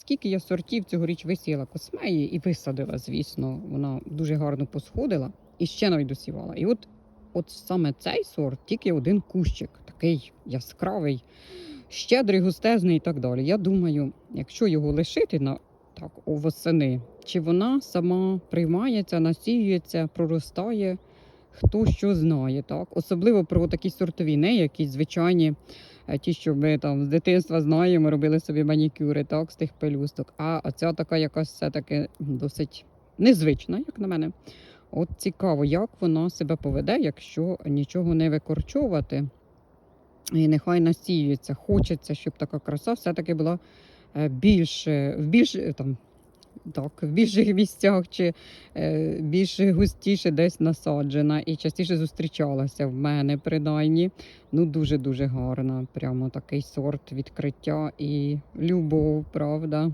скільки я сортів цьогоріч висіяла космеї і висадила, звісно, вона дуже гарно посходила і ще навіть досівала. І от саме цей сорт, тільки один кущик, такий яскравий, щедрий, густезний і так далі. Я думаю, якщо його лишити на так восени, чи вона сама приймається, насіюється, проростає, хто що знає, так? Особливо про такі сортові, не якісь звичайні, ті, що ми там з дитинства знаємо, робили собі манікюри, так, з тих пелюсток. А оця така якась все-таки досить незвична, як на мене. От цікаво, як вона себе поведе, якщо нічого не викорчовувати. І нехай насіюється. Хочеться, щоб така краса все-таки була в більших місцях чи більш густіше десь насаджена і частіше зустрічалася в мене принаймні. Ну дуже-дуже гарна. Прямо такий сорт відкриття і любов, правда.